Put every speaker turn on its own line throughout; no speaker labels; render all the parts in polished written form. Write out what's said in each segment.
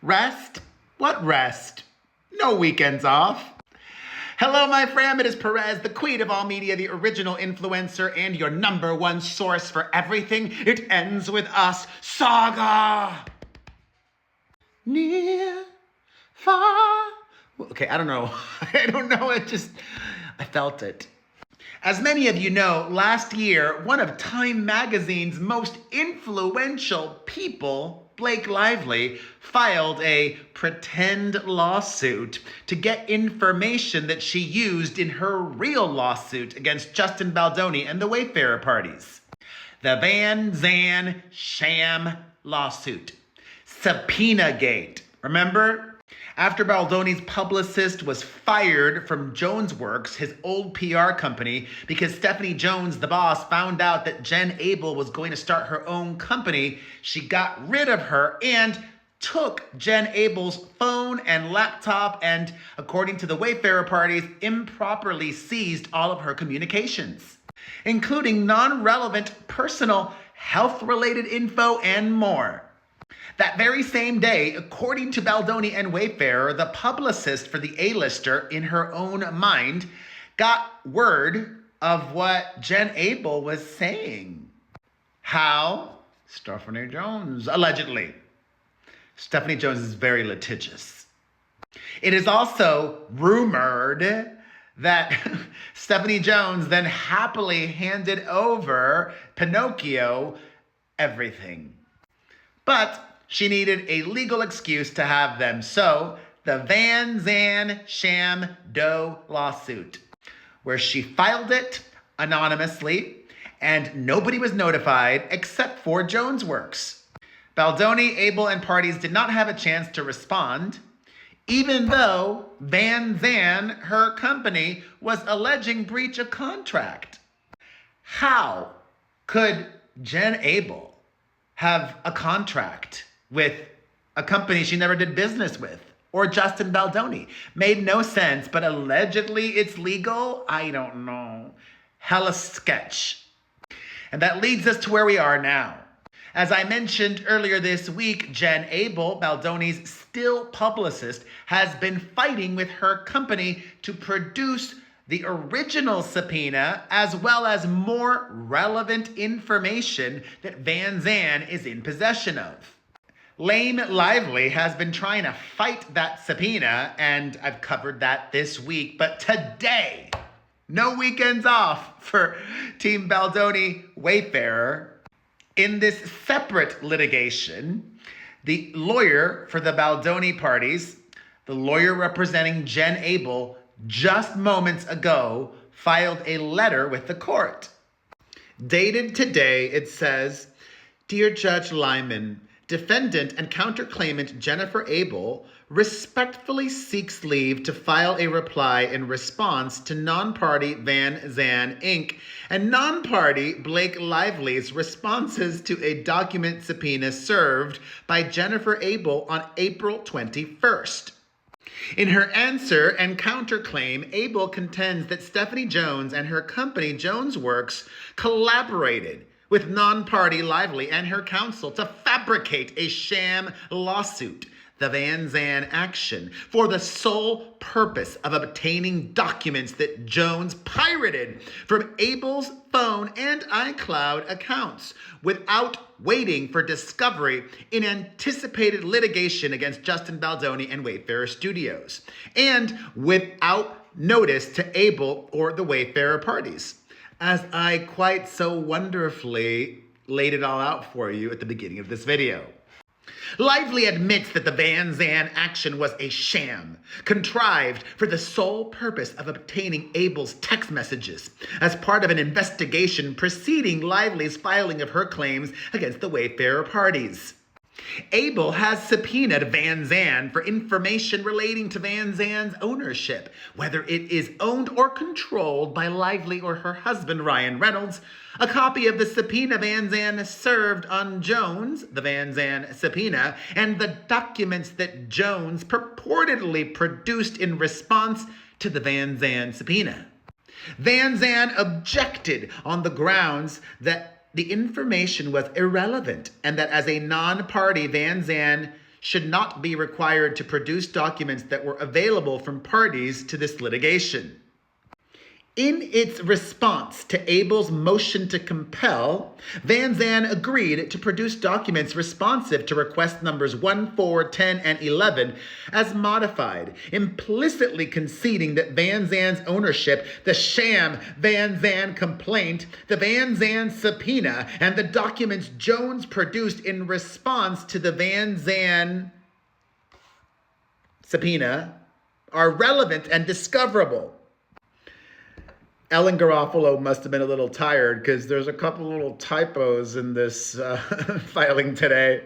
Rest? What rest? No weekends off. Hello, my fam. It is Perez, the queen of all media, the original influencer, and your number one source for everything. It ends with us. Saga. Near, far. Okay, I don't know. I don't know. I felt it. As many of you know, last year, one of Time Magazine's most influential people, Blake Lively, filed a pretend lawsuit to get information that she used in her real lawsuit against Justin Baldoni and the Wayfarer parties. The Vanzan Sham lawsuit. Subpoena Gate. Remember? After Baldoni's publicist was fired from JonesWorks, his old PR company, because Stephanie Jones, the boss, found out that Jen Abel was going to start her own company, she got rid of her and took Jen Abel's phone and laptop and, according to the Wayfarer parties, improperly seized all of her communications, including non-relevant personal health-related info and more. That very same day, according to Baldoni and Wayfarer, the publicist for the A-lister, in her own mind, got word of what Jen Abel was saying. How? Stephanie Jones, allegedly. Stephanie Jones is very litigious. It is also rumored that Stephanie Jones then happily handed over Pinocchio everything. But she needed a legal excuse to have them. So, the Vanzan Sham Doe lawsuit, where she filed it anonymously and nobody was notified except for JonesWorks. Baldoni, Abel, and parties did not have a chance to respond, even though Vanzan, her company, was alleging breach of contract. How could Jen Abel have a contract with a company she never did business with, or Justin Baldoni? Made no sense, but allegedly it's legal? I don't know. Hella sketch. And that leads us to where we are now. As I mentioned earlier this week, Jen Abel, Baldoni's still publicist, has been fighting with her company to produce the original subpoena, as well as more relevant information that Vanzan is in possession of. Lame Lively has been trying to fight that subpoena, and I've covered that this week. But today, no weekends off for Team Baldoni Wayfarer. In this separate litigation, the lawyer for the Baldoni parties, the lawyer representing Jen Abel, just moments ago, filed a letter with the court. Dated today, it says, "Dear Judge Lyman, defendant and counterclaimant Jennifer Abel respectfully seeks leave to file a reply in response to non-party Vanzan Inc. and non-party Blake Lively's responses to a document subpoena served by Jennifer Abel on April 21st. In her answer and counterclaim, Abel contends that Stephanie Jones and her company JonesWorks collaborated with non-party Lively and her counsel to fabricate a sham lawsuit, the Vanzan action, for the sole purpose of obtaining documents that Jones pirated from Abel's phone and iCloud accounts without waiting for discovery in anticipated litigation against Justin Baldoni and Wayfarer Studios, and without notice to Abel or the Wayfarer parties, as I quite so wonderfully laid it all out for you at the beginning of this video. Lively admits that the Vanzan action was a sham, contrived for the sole purpose of obtaining Abel's text messages as part of an investigation preceding Lively's filing of her claims against the Wayfarer parties. Abel has subpoenaed Vanzan for information relating to Vanzan's ownership, whether it is owned or controlled by Lively or her husband, Ryan Reynolds. A copy of the subpoena Vanzan served on Jones, the Vanzan subpoena, and the documents that Jones purportedly produced in response to the Vanzan subpoena. Vanzan objected on the grounds that the information was irrelevant and that as a non-party, Vanzan should not be required to produce documents that were available from parties to this litigation. In its response to Abel's motion to compel, Vanzan agreed to produce documents responsive to request numbers 1, 4, 10, and 11 as modified, implicitly conceding that Vanzan's ownership, the Sham Vanzan complaint, the Vanzan subpoena, and the documents Jones produced in response to the Vanzan subpoena are relevant and discoverable. Ellen Garofalo must have been a little tired because there's a couple little typos in this filing today.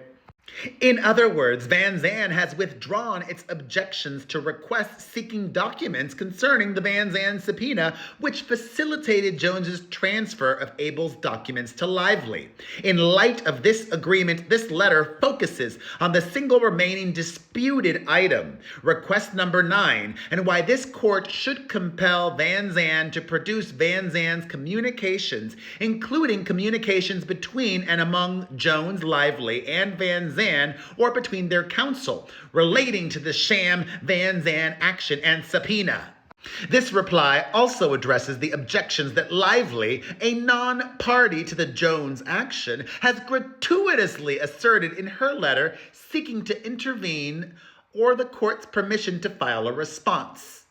In other words, Vanzan has withdrawn its objections to requests seeking documents concerning the Vanzan subpoena, which facilitated Jones's transfer of Abel's documents to Lively. In light of this agreement, this letter focuses on the single remaining disputed item, request number 9, and why this court should compel Vanzan to produce Vanzan's communications, including communications between and among Jones, Lively, and Vanzan, or between their counsel, relating to the Sham Vanzan action and subpoena. This reply also addresses the objections that Lively, a non-party to the Jones action, has gratuitously asserted in her letter seeking to intervene or the court's permission to file a response.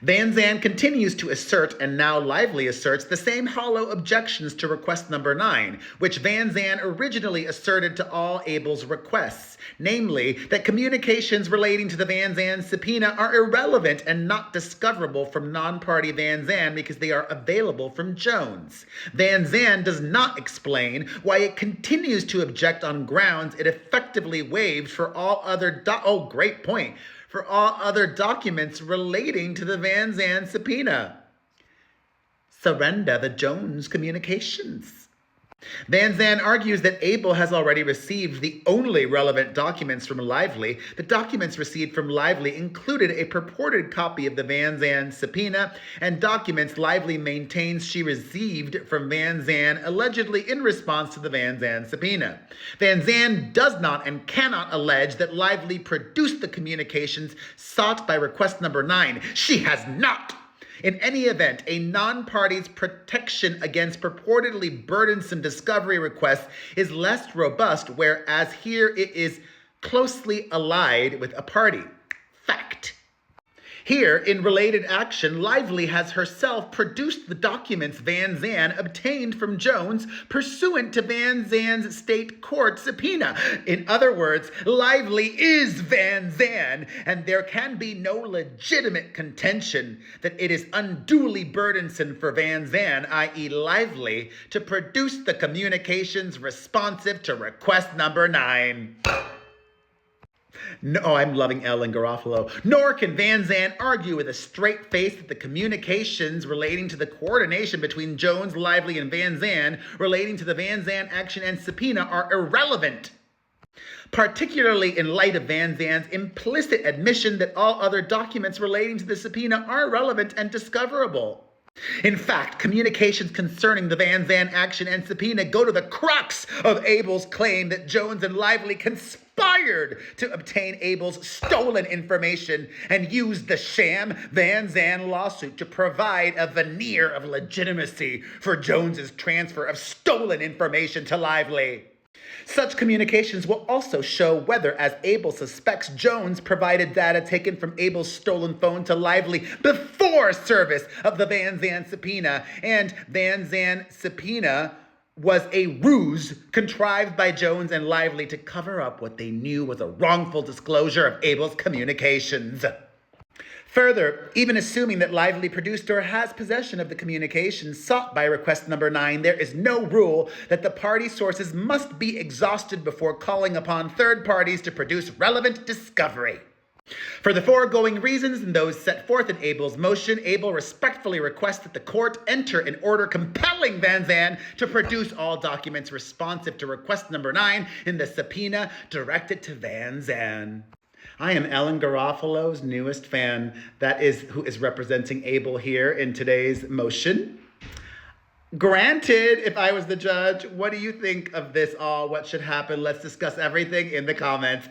Vanzan continues to assert, and now Lively asserts, the same hollow objections to request number 9, which Vanzan originally asserted to all Abel's requests, namely that communications relating to the Vanzan subpoena are irrelevant and not discoverable from non-party Vanzan because they are available from Jones. Vanzan does not explain why it continues to object on grounds it effectively waived for all other great point. For all other documents relating to the Vanzan subpoena. Surrender the Jones communications. Vanzan argues that Abel has already received the only relevant documents from Lively. The documents received from Lively included a purported copy of the Vanzan subpoena and documents Lively maintains she received from Vanzan allegedly in response to the Vanzan subpoena. Vanzan does not and cannot allege that Lively produced the communications sought by request number 9. She has not. In any event, a non-party's protection against purportedly burdensome discovery requests is less robust, whereas here it is closely allied with a party. Fact. Here, in related action, Lively has herself produced the documents Vanzan obtained from Jones pursuant to Vanzan's state court subpoena. In other words, Lively is Vanzan, and there can be no legitimate contention that it is unduly burdensome for Vanzan, i.e. Lively, to produce the communications responsive to request number 9. No, I'm loving Ellen Garofalo. Nor can Vanzan argue with a straight face that the communications relating to the coordination between Jones, Lively, and Vanzan relating to the Vanzan action and subpoena are irrelevant, particularly in light of Vanzan's implicit admission that all other documents relating to the subpoena are relevant and discoverable. In fact, communications concerning the Vanzan action and subpoena go to the crux of Abel's claim that Jones and Lively conspired to obtain Abel's stolen information and used the Sham Vanzan lawsuit to provide a veneer of legitimacy for Jones's transfer of stolen information to Lively. Such communications will also show whether, as Abel suspects, Jones provided data taken from Abel's stolen phone to Lively before service of the Vanzan subpoena, and Vanzan subpoena was a ruse contrived by Jones and Lively to cover up what they knew was a wrongful disclosure of Abel's communications. Further, even assuming that Lively produced or has possession of the communications sought by request number 9, there is no rule that the party sources must be exhausted before calling upon third parties to produce relevant discovery. For the foregoing reasons and those set forth in Abel's motion, Abel respectfully requests that the court enter an order compelling Vanzan to produce all documents responsive to request number 9 in the subpoena directed to Vanzan. I am Ellen Garofalo's newest fan, who is representing Abel here in today's motion. Granted, if I was the judge, what do you think of this all? What should happen? Let's discuss everything in the comments.